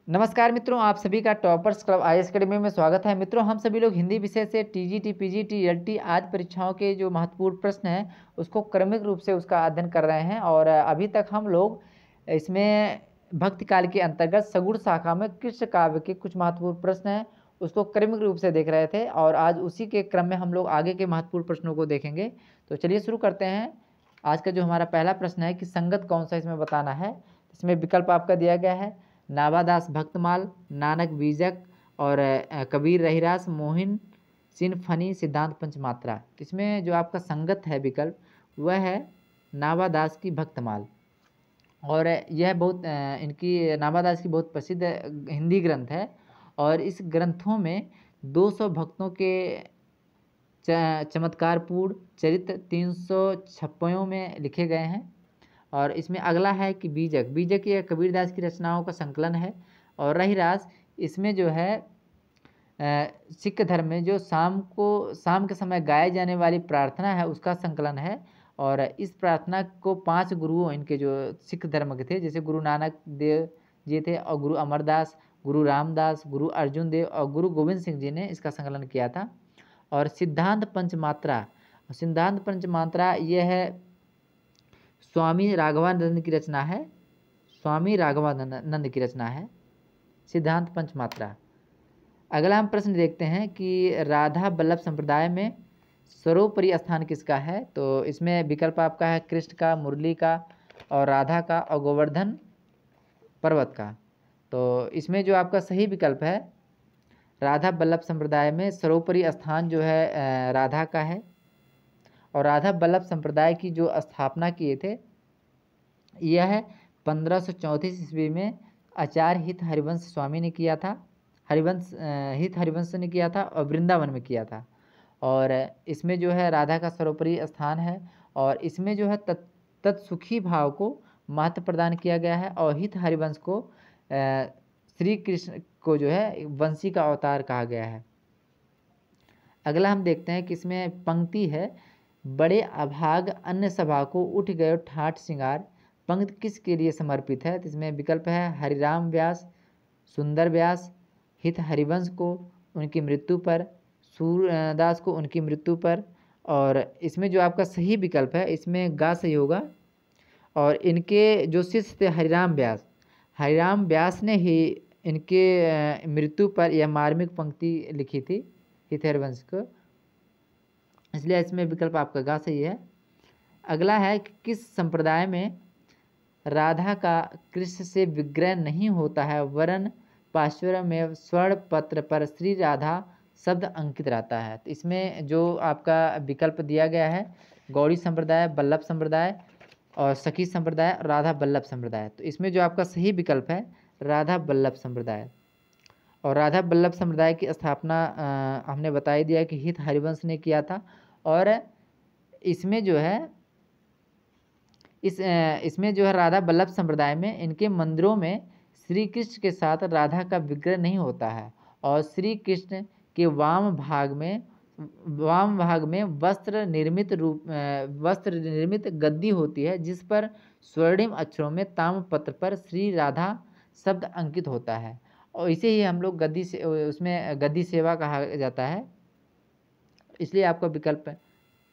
नमस्कार मित्रों, आप सभी का टॉपर्स क्लब आईएएस अकेडमी में स्वागत है। मित्रों, हम सभी लोग हिंदी विषय से टीजीटी, पीजीटी, एलटी आदि परीक्षाओं के जो महत्वपूर्ण प्रश्न हैं उसको क्रमिक रूप से उसका अध्ययन कर रहे हैं। और अभी तक हम लोग इसमें भक्ति काल के अंतर्गत सगुण शाखा में कृष्ण काव्य के कुछ महत्वपूर्ण प्रश्न हैं उसको क्रमिक रूप से देख रहे थे, और आज उसी के क्रम में हम लोग आगे के महत्वपूर्ण प्रश्नों को देखेंगे। तो चलिए शुरू करते हैं। आज का जो हमारा पहला प्रश्न है कि संगत कौन सा इसमें बताना है। इसमें विकल्प आपका दिया गया है नाभादास भक्तमाल, नानक बीजक और कबीर रहीरास, मोहिन सिनफनी, सिद्धांत पंचमात्रा। इसमें जो आपका संगत है विकल्प वह है नाभादास की भक्तमाल। और यह बहुत इनकी नाभादास की बहुत प्रसिद्ध हिंदी ग्रंथ है, और इस ग्रंथों में 200 भक्तों के चमत्कारपूर्ण चरित्र 356 में लिखे गए हैं। और इसमें अगला है कि बीजक ये कबीरदास की रचनाओं का संकलन है। और रहीरास इसमें जो है सिख धर्म में जो शाम के समय गाए जाने वाली प्रार्थना है उसका संकलन है। और इस प्रार्थना को 5 गुरुओं इनके जो सिख धर्म के थे, जैसे गुरु नानक देव जी थे, और गुरु अमरदास, गुरु रामदास, गुरु अर्जुन देव और गुरु गोविंद सिंह जी ने इसका संकलन किया था। और सिद्धांत पंचमात्रा यह है स्वामी राघवानंद की रचना है। स्वामी राघवानंद की रचना है सिद्धांत पंचमात्रा। अगला हम प्रश्न देखते हैं कि राधा बल्लभ संप्रदाय में सर्वोपरि स्थान किसका है। तो इसमें विकल्प आपका है कृष्ण का, मुरली का और राधा का और गोवर्धन पर्वत का। तो इसमें जो आपका सही विकल्प है राधा बल्लभ संप्रदाय में सर्वोपरि स्थान जो है राधा का है। और राधा बल्लभ संप्रदाय की जो स्थापना किए थे यह 1534 ईस्वी में आचार्य हित हरिवंश स्वामी ने किया था। हित हरिवंश ने किया था और वृंदावन में किया था। और इसमें जो है राधा का सर्वोपरि स्थान है, और इसमें जो है तत्सुखी भाव को महत्व प्रदान किया गया है। और हित हरिवंश को श्री कृष्ण को जो है वंशी का अवतार कहा गया है। अगला हम देखते हैं कि इसमें पंक्ति है बड़े अभाग अन्य सभा को उठ गए ठाठ सिंगार। पंक्ति किसके लिए समर्पित है। तो इसमें विकल्प है हरिराम व्यास, सुंदर व्यास, हित हरिवंश को उनकी मृत्यु पर, सूरदास को उनकी मृत्यु पर। और इसमें जो आपका सही विकल्प है इसमें गा सही होगा। और इनके जो शिष्य थे हरिराम व्यास ने ही इनके मृत्यु पर यह मार्मिक पंक्ति लिखी थी हित हरिवंश को, इसलिए इसमें विकल्प आपका गा सही है। अगला है कि किस संप्रदाय में राधा का कृष्ण से विग्रह नहीं होता है वरन पार्श्व में स्वर्ण पत्र पर श्री राधा शब्द अंकित रहता है। तो इसमें जो आपका विकल्प दिया गया है गौड़ी संप्रदाय, बल्लभ संप्रदाय और सखी संप्रदाय, राधा बल्लभ संप्रदाय। तो इसमें जो आपका सही विकल्प है राधा बल्लभ संप्रदाय। और राधा बल्लभ संप्रदाय की स्थापना हमने बता ही दिया कि हित हरिवंश ने किया था। और इसमें जो है इसमें जो है राधा बल्लभ संप्रदाय में इनके मंदिरों में श्री कृष्ण के साथ राधा का विग्रह नहीं होता है, और श्री कृष्ण के वाम भाग में वस्त्र निर्मित गद्दी होती है जिस पर स्वर्णिम अक्षरों में ताम्रपत्र पर श्री राधा शब्द अंकित होता है, और इसे ही हम लोग उसमें गद्दी सेवा कहा जाता है, इसलिए आपका विकल्प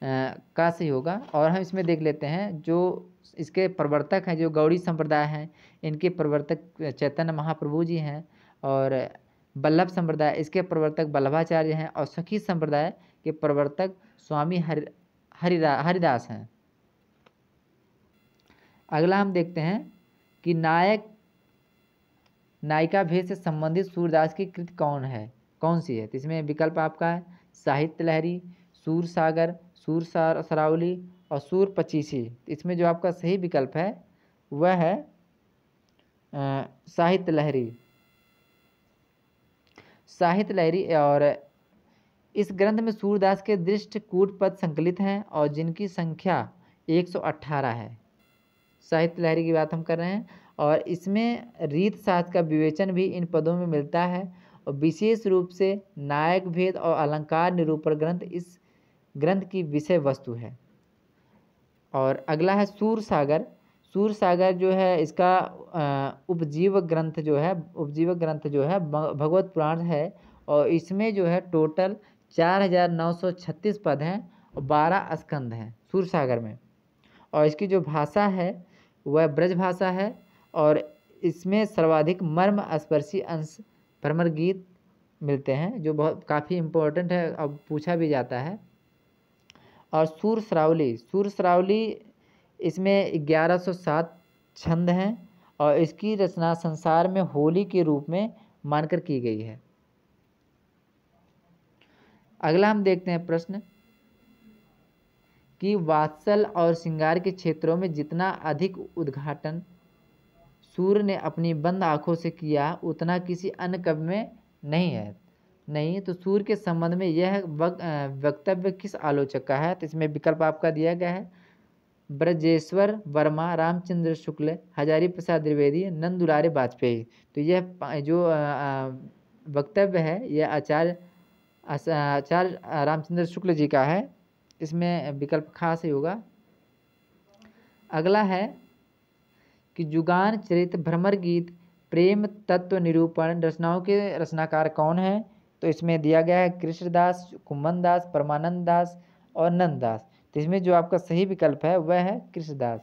का सही होगा। और हम इसमें देख लेते हैं जो इसके प्रवर्तक हैं, जो गौड़ी संप्रदाय हैं इनके प्रवर्तक चैतन्य महाप्रभु जी हैं। और बल्लभ संप्रदाय इसके प्रवर्तक बल्लभाचार्य हैं। और सखी संप्रदाय के प्रवर्तक स्वामी हरिदास हैं। अगला हम देखते हैं कि नायिका भेद से संबंधित सूरदास की कृति कौन सी है। तो इसमें विकल्प आपका है साहित्य लहरी, सूर सागर, सूर सरावली और सूर पचीसी। इसमें जो आपका सही विकल्प है वह है साहित्य लहरी। और इस ग्रंथ में सूरदास के दृष्ट कूट पद संकलित हैं और जिनकी संख्या 118 है। साहित्य लहरी की बात हम कर रहे हैं। और इसमें रीत शास्त्र का विवेचन भी इन पदों में मिलता है, और विशेष रूप से नायक भेद और अलंकार निरूपण ग्रंथ इस ग्रंथ की विषय वस्तु है। और अगला है सूर सूर सागर जो है इसका उपजीवक ग्रंथ जो है भगवत पुराण है, और इसमें जो है टोटल 4936 पद हैं और 12 स्कंद हैं सूर सागर में। और इसकी जो भाषा है वह ब्रज भाषा है, और इसमें सर्वाधिक मर्म स्पर्शी अंश भ्रमर गीत मिलते हैं, जो बहुत काफ़ी इम्पोर्टेंट है, अब पूछा भी जाता है। और सूर श्रावली इसमें 1107 छंद हैं, और इसकी रचना संसार में होली के रूप में मानकर की गई है। अगला हम देखते हैं प्रश्न कि वात्सल और श्रृंगार के क्षेत्रों में जितना अधिक उद्घाटन सूर्य ने अपनी बंद आंखों से किया उतना किसी अन्य कवि में नहीं है। नहीं, तो सूर्य के संबंध में यह वक्तव्य किस आलोचक का है? तो इसमें विकल्प आपका दिया गया है ब्रजेश्वर वर्मा, रामचंद्र शुक्ल, हजारी प्रसाद द्विवेदी, नंद दुलारे वाजपेयी। तो यह जो वक्तव्य है यह आचार्य रामचंद्र शुक्ल जी का है। इसमें विकल्प खास ही होगा। अगला है कि जुगान चरित, भ्रमर गीत, प्रेम तत्व निरूपण रचनाओं के रचनाकार कौन हैं? तो इसमें दिया गया है कृष्णदास, कुम्मन दास, परमानंद दास और नंद दास। तो इसमें जो आपका सही विकल्प है वह है कृष्णदास।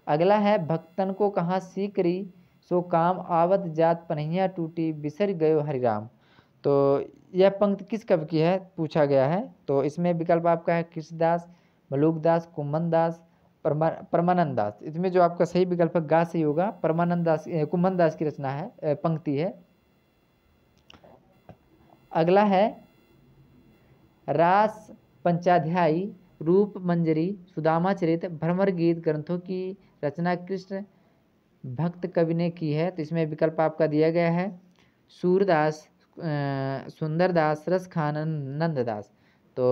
अगला है भक्तन को कहाँ सीकरी, सो काम आवत जात पनहिया टूटी, बिसर गयो हरिराम। तो यह पंक्ति किस कवि की है पूछा गया है? तो इसमें विकल्प आपका है कृष्णदास, मलूक दास, कुम्मन दास, परमानंद दास। इसमें जो आपका सही विकल्प है गा सही होगा, परमानंद दास कुम्मन दास की रचना है, पंक्ति है। अगला है रास पंचाध्यायी, रूप मंजरी, सुदामा चरित, भ्रमर गीत ग्रंथों की रचना कृष्ण भक्त कवि ने की है। तो इसमें विकल्प आपका दिया गया है सूरदास, सुंदरदास, रसखान, नंददास। तो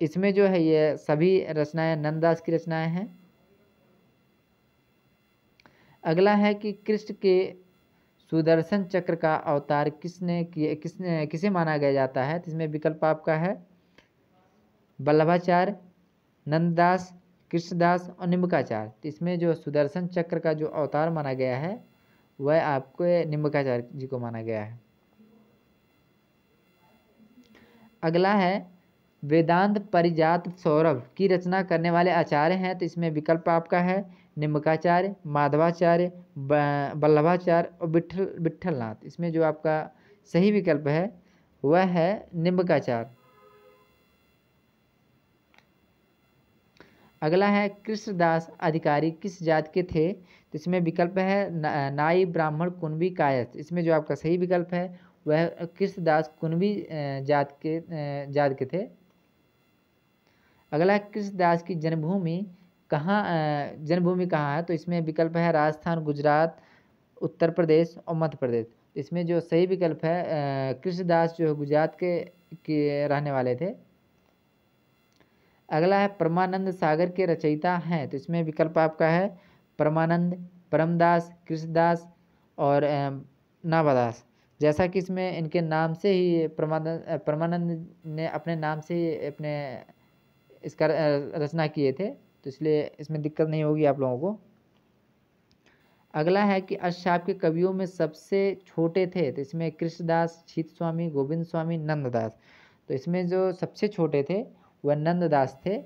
इसमें जो है ये सभी रचनाएं नंददास की रचनाएं हैं। अगला है कि कृष्ण के सुदर्शन चक्र का अवतार किसे माना गया जाता है? तो इसमें विकल्प आपका है वल्लभाचार्य, नंददास, कृष्णदास और निम्बकाचार्य। तो इसमें जो सुदर्शन चक्र का जो अवतार माना गया है वह आपको निम्बकाचार्य जी को माना गया है। अगला है वेदांत परिजात सौरभ की रचना करने वाले आचार्य हैं। तो इसमें विकल्प आपका है निम्बकाचार्य, माधवाचार्य, वल्लभाचार्य और विट्ठलनाथ। इसमें जो आपका सही विकल्प है वह है निम्बकाचार्य। अगला है कृष्णदास अधिकारी किस जात के थे? तो इसमें विकल्प है नाई, ब्राह्मण, कुणबी, कायस्थ। इसमें जो आपका सही विकल्प है वह कृष्णदास कुणबी जात के थे। अगला है कृष्णदास की जन्मभूमि कहाँ है? तो इसमें विकल्प है राजस्थान, गुजरात, उत्तर प्रदेश और मध्य प्रदेश। इसमें जो सही विकल्प है कृष्णदास जो गुजरात के रहने वाले थे। अगला है परमानंद सागर के रचयिता हैं। तो इसमें विकल्प आपका है परमानंद, परमदास, कृष्णदास और नाभादास। जैसा कि इसमें इनके नाम से ही परमानंद ने अपने नाम से ही अपने इसका रचना किए थे, तो इसलिए इसमें दिक्कत नहीं होगी आप लोगों को। अगला है कि अष्टशाप के कवियों में सबसे छोटे थे। तो इसमें कृष्णदास, शीत स्वामी, गोविंद स्वामी, नंददास। तो इसमें जो सबसे छोटे थे वह नंददास थे,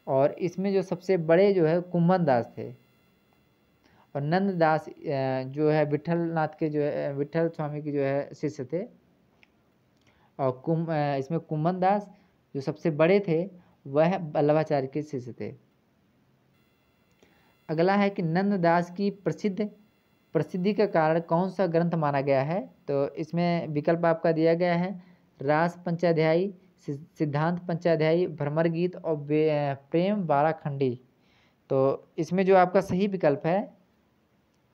और इसमें जो सबसे बड़े जो है कुम्भन दास थे। और नंददास जो है विट्ठलनाथ के जो है विट्ठल स्वामी के जो है शिष्य थे। और इसमें कुम्भन दास जो सबसे बड़े थे वह वल्लभाचार्य के शिष्य थे। अगला है कि नंददास की प्रसिद्धि का कारण कौन सा ग्रंथ माना गया है? तो इसमें विकल्प आपका दिया गया है रास पंचाध्यायी, सिद्धांत पंचाध्यायी, भ्रमर गीत और प्रेम बाराखंडी। तो इसमें जो आपका सही विकल्प है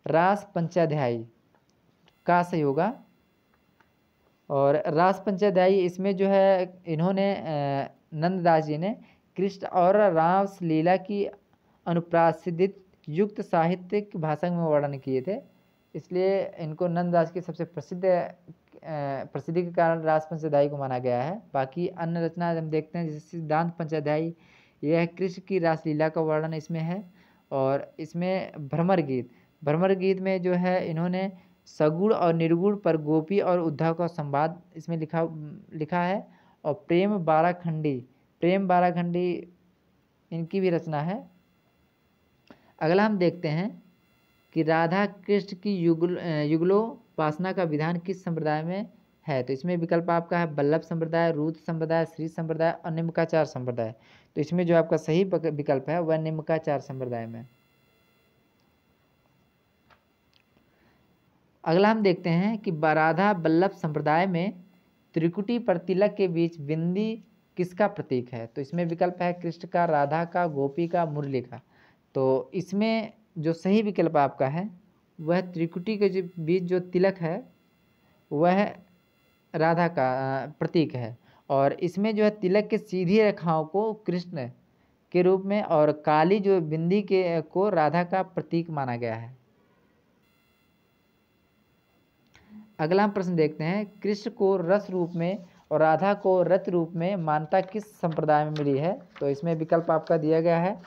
रास पंचाध्यायी का सही होगा। और रास पंचाध्यायी इसमें जो है इन्होंने नंददास जी ने कृष्ण और रास लीला की अनुप्रासिद्धित युक्त साहित्यिक भाषा में वर्णन किए थे, इसलिए इनको नंददास की सबसे प्रसिद्धि के कारण रास पंचाध्यायी को माना गया है। बाकी अन्य रचना हम देखते हैं जैसे सिद्धांत पंचाध्यायी, यह कृष्ण की रासलीला का वर्णन इसमें है। और इसमें भ्रमर गीत में जो है इन्होंने सगुण और निर्गुण पर गोपी और उद्धव का संवाद इसमें लिखा है। और प्रेम बाराखंडी इनकी भी रचना है। अगला हम देखते हैं कि राधा कृष्ण की युगलोपासना का विधान किस संप्रदाय में है। तो इसमें विकल्प आपका है वल्लभ संप्रदाय, रूद संप्रदाय, श्री संप्रदाय और निम्काचार संप्रदाय। तो इसमें जो आपका सही विकल्प है वह निम्काचार संप्रदाय में। अगला हम देखते हैं कि राधा वल्लभ संप्रदाय में त्रिकुटी पर तिलक के बीच बिंदी किसका प्रतीक है। तो इसमें विकल्प है कृष्ण का, राधा का, गोपी का, मुरली का। तो इसमें जो सही विकल्प आपका है वह त्रिकुटी के बीच जो तिलक है वह राधा का प्रतीक है। और इसमें जो है तिलक के सीधी रेखाओं को कृष्ण के रूप में और काली जो बिंदी को राधा का प्रतीक माना गया है। अगला हम प्रश्न देखते हैं, कृष्ण को रस रूप में और राधा को रत रूप में मान्यता किस संप्रदाय में मिली है। तो इसमें विकल्प आपका दिया गया है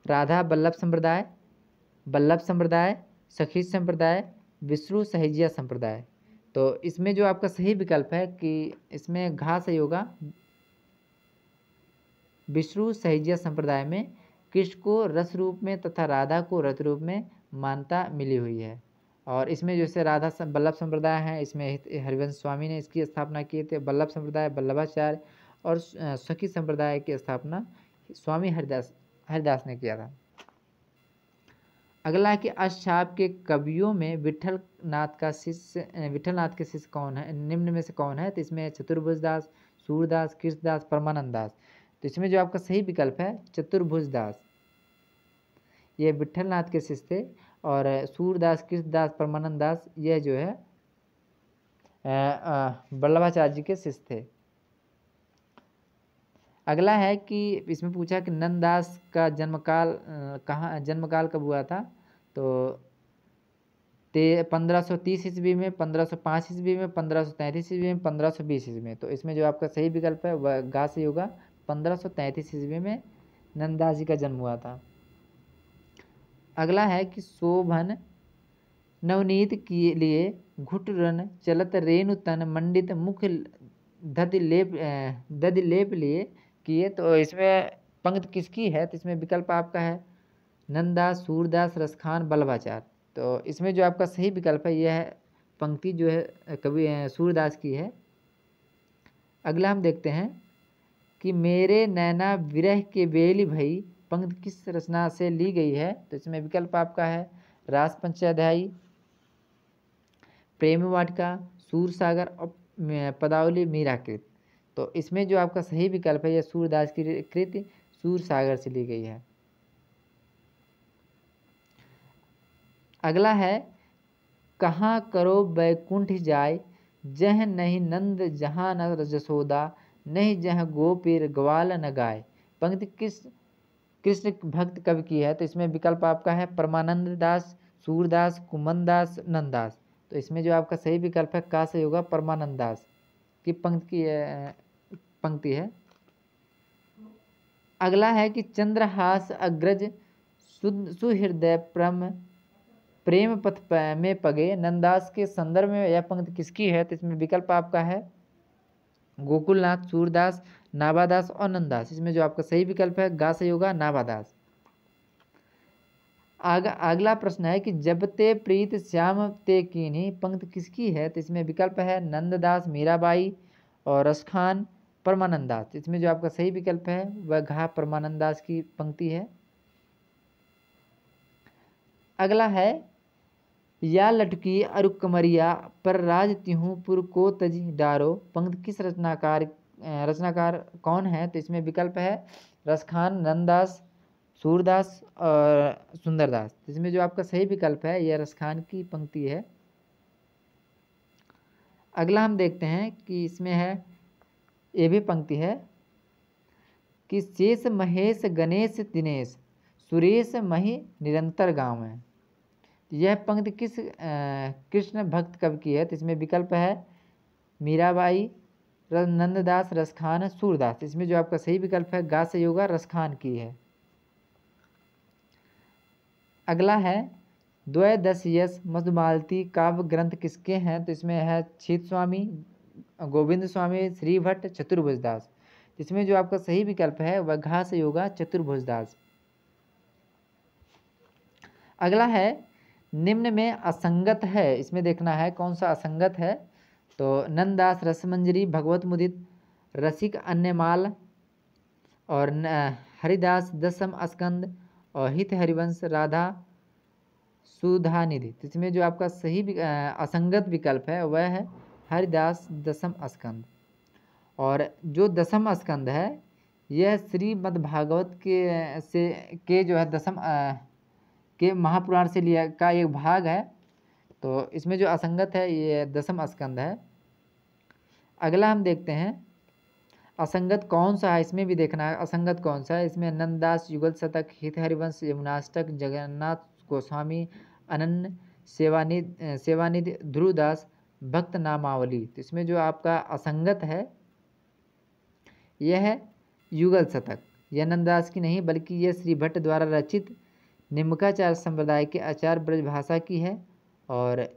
राधा वल्लभ संप्रदाय, सखी संप्रदाय, विष्णु सहिजिया संप्रदाय। तो इसमें जो आपका सही विकल्प है कि इसमें घा सही होगा। विष्णु सहिजिया संप्रदाय में कृष्ण को रस रूप में तथा राधा को रत रूप में मान्यता मिली हुई है। और इसमें जैसे राधा वल्लभ संप्रदाय है, इसमें हरिवंश स्वामी ने इसकी स्थापना की थी। वल्लभ संप्रदाय वल्लभाचार्य और सखी संप्रदाय की स्थापना स्वामी हरिदास ने किया था। अगला कि अष्टछाप के कवियों में विठलनाथ के शिष्य कौन है, निम्न में से कौन है। तो इसमें चतुर्भुज दास, सूरदास, कृष्णदास, परमानंद दास। तो इसमें जो आपका सही विकल्प है चतुर्भुज दास, ये विठलनाथ के शिष्य थे। और सूरदास, कृष्णदास, परमानंद दास यह जो है वल्लभाचार्य जी के शिष्य थे। अगला है कि इसमें पूछा कि नंददास का जन्मकाल कब हुआ था। तो 1530 ईस्वी में, 1505 ईस्वी में, 1533 ईस्वी में, 1520 ईस्वी में। तो इसमें जो आपका सही विकल्प है वह गा से होगा। 1533 ईस्वी में नंददास जी का जन्म हुआ था। अगला है कि शोभन नवनीत के लिए घुटरन चलत रेणु तन मंडित मुख दधि लेप लिए किए। तो इसमें पंक्ति किसकी है। तो इसमें विकल्प आपका है नंददास, सूरदास, रसखान, वल्लभाचार्य। तो इसमें जो आपका सही विकल्प है यह पंक्ति जो है कवि सूरदास की है। अगला हम देखते हैं कि मेरे नैना विरह के बेली भई पंक्ति किस रचना से ली गई है। तो इसमें विकल्प आपका है रास पंचाध्यायी, प्रेम वाटिका, सूरसागर और पदावली मीराकृत। तो इसमें जो आपका सही विकल्प है यह सूरदास की कृति सूरसागर से ली गई है। अगला है कहाँ करो बैकुंठ जाय, जह नहीं नंद जहाँ न जसोदा, नहीं जह गोपीर ग्वाल न गाय। पंक्ति किस कृष्ण भक्त कवि की है। तो इसमें विकल्प आपका है परमानंद दास, सूरदास, कुमन दास, नंददास। तो इसमें जो आपका सही विकल्प है का से होगा परमानंद दास की पंक्ति है। अगला है कि चंद्रहास अग्रज सुहृदय प्रेम पथ में पगे नंददास के संदर्भ में यह पंक्ति किसकी है। तो इसमें विकल्प आपका है गोकुलनाथ, सूरदास, नाभादास और नंददास। इसमें जो आपका सही विकल्प है गा से होगा नाभादास। अगला प्रश्न है कि जब ते प्रीत श्याम ते कीन्ही पंक्ति किसकी है। तो इसमें विकल्प है नंददास, मीराबाई और रसखान, परमानंद दास। इसमें जो आपका सही विकल्प है वह घा परमानंद दास की पंक्ति है। अगला है या लटकी अरु कमरिया पर राज तिहू पुर को तजी डारो पंक्ति किस रचनाकार कौन है। तो इसमें विकल्प है रसखान, नंददास, सूरदास और सुंदरदास। इसमें जो आपका सही विकल्प है यह रसखान की पंक्ति है। अगला हम देखते हैं कि इसमें है ये भी पंक्ति है कि शेष महेश गणेश दिनेश सुरेश मही निरंतर गाँव है। यह पंक्ति किस कृष्ण भक्त कवि की है। तो इसमें विकल्प है मीराबाई, नंददास, रसखान, सूरदास। इसमें जो आपका सही विकल्प है गा से होगा, रसखान की है। अगला है द्वयदशयस मधुमालती काव्य ग्रंथ किसके हैं? तो इसमें है छीत स्वामी, गोविंद स्वामी, श्री भट्ट, चतुर्भुजदास। इसमें जो आपका सही विकल्प है वह घा से होगा, चतुर्भुजदास। अगला है निम्न में असंगत है, इसमें देखना है कौन सा असंगत है। तो नंददास, रसमंजरी, भगवत मुदित, रसिक, अन्यमाल और हरिदास, दसम स्कंद और हित हरिवंश, राधा सुधानिधि। तो इसमें जो आपका सही असंगत विकल्प है वह है हरिदास, दसम स्कंद। और जो दसम स्कंद है यह श्रीमद् भागवत के जो है दसम के महापुराण से लिया का एक भाग है। तो इसमें जो असंगत है ये दसम स्कंद है। अगला हम देखते हैं असंगत कौन सा है, इसमें भी देखना है असंगत कौन सा है। इसमें नंददास, युगल शतक, हित हरिवंश, यमुनाष्टक, जगन्नाथ गोस्वामी, अनन्य सेवानिधि, ध्रुवदास, भक्त नामावली। तो इसमें जो आपका असंगत है यह है युगल शतक। यह नंददास की नहीं बल्कि यह श्री भट्ट द्वारा रचित निम्काचार्य संप्रदाय के आचार्य ब्रजभाषा की है और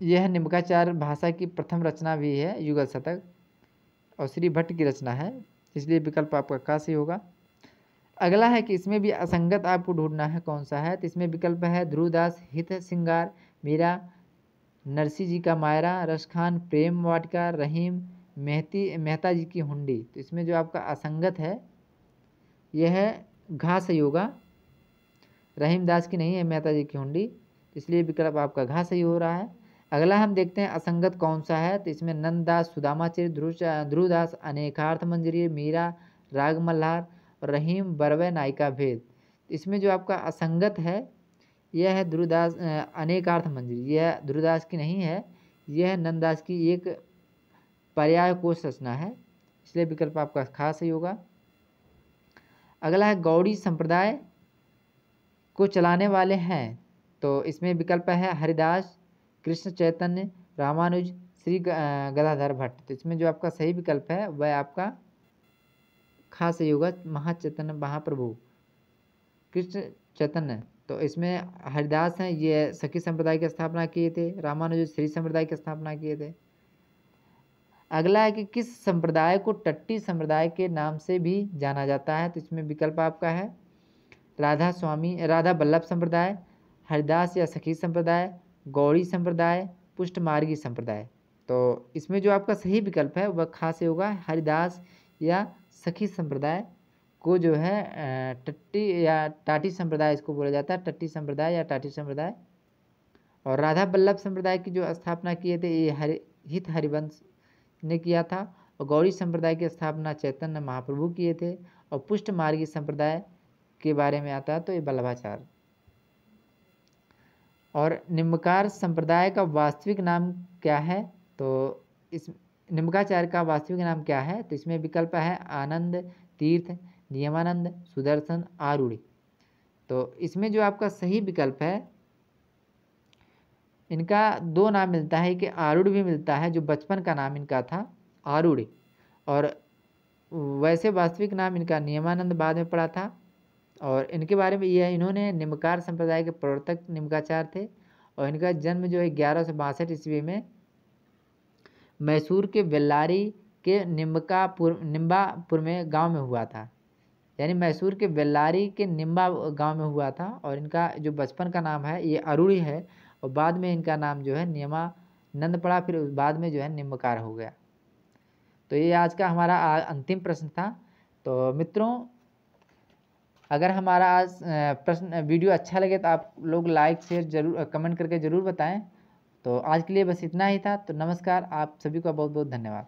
यह निम्काचार्य भाषा की प्रथम रचना भी है युगल शतक और श्री भट्ट की रचना है, इसलिए विकल्प आपका का सही होगा। अगला है कि इसमें भी असंगत आपको ढूंढना है कौन सा है। तो इसमें विकल्प है ध्रुवदास, हित सिंगार, मीरा, नरसी जी का मायरा, रसखान, प्रेम वाटिका, रहीम, मेहता जी की हुंडी। तो इसमें जो आपका असंगत है यह है घा सही होगा, रहीम दास की नहीं है मेहता जी की हुंडी, इसलिए विकल्प आपका घा सही हो रहा है। अगला हम देखते हैं असंगत कौन सा है। तो इसमें नंददास, सुदामाचर्य, ध्रुवदास, अनेकार्थ मंजरी, मीरा, राग मल्हार, रहीम, बरवै, नायिका भेद। इसमें जो आपका असंगत है यह है ध्रुवदास, अनेकार्थ मंजरी। यह ध्रुवदास की नहीं है, यह नंददास की एक पर्याय कोश रचना है, इसलिए विकल्प आपका खास सही होगा। अगला है गौड़ी संप्रदाय को चलाने वाले हैं। तो इसमें विकल्प है हरिदास, कृष्ण चैतन्य, रामानुज, श्री गदाधर भट्ट। तो इसमें जो आपका सही विकल्प है वह आपका खास सही होगा, महाचैतन्य महाप्रभु कृष्ण चैतन्य। तो इसमें हरिदास हैं, ये सखी संप्रदाय की स्थापना किए थे, रामानुज श्री संप्रदाय की स्थापना किए थे। अगला है कि किस संप्रदाय को टट्टी संप्रदाय के नाम से भी जाना जाता है। तो इसमें विकल्प आपका है राधा वल्लभ संप्रदाय, हरिदास या सखी संप्रदाय, गौड़ी संप्रदाय, पुष्टमार्गी संप्रदाय। तो इसमें जो आपका सही विकल्प है वह खास होगा हरिदास या सखी संप्रदाय को जो है टट्टी या टाटी संप्रदाय इसको बोला जाता है, टट्टी संप्रदाय या टाटी संप्रदाय। और राधा वल्लभ संप्रदाय की जो स्थापना किए थे ये हित हरिवंश ने किया था और गौड़ी संप्रदाय की स्थापना चैतन्य महाप्रभु किए थे और पुष्टमार्गी संप्रदाय के बारे में आता है तो ये वल्लभाचार्य। और निम्बकार संप्रदाय का वास्तविक नाम क्या है। तो इस निम्बकाचार्य का वास्तविक नाम क्या है। तो इसमें विकल्प है आनंद तीर्थ, नियमानंद, सुदर्शन, आरूढ़। तो इसमें जो आपका सही विकल्प है इनका दो नाम मिलता है कि आरूढ़ भी मिलता है जो बचपन का नाम इनका था आरूढ़, और वैसे वास्तविक नाम इनका नियमानंद बाद में पड़ा था। और इनके बारे में यह इन्होंने निम्बकार संप्रदाय के प्रवर्तक निम्बकाचार्य थे और इनका जन्म जो है 1162 ईस्वी में मैसूर के बेल्लारी के निम्बापुर में गांव में हुआ था, यानी मैसूर के बेल्लारी के निम्बा गांव में हुआ था। और इनका जो बचपन का नाम है ये अरूढ़ी है और बाद में इनका नाम जो है नियमानंद पड़ा, फिर बाद में जो है निम्बकार हो गया। तो ये आज का हमारा अंतिम प्रश्न था। तो मित्रों अगर हमारा आज प्रश्न वीडियो अच्छा लगे तो आप लोग लाइक शेयर जरूर कमेंट करके ज़रूर बताएं। तो आज के लिए बस इतना ही था। तो नमस्कार, आप सभी का बहुत बहुत धन्यवाद।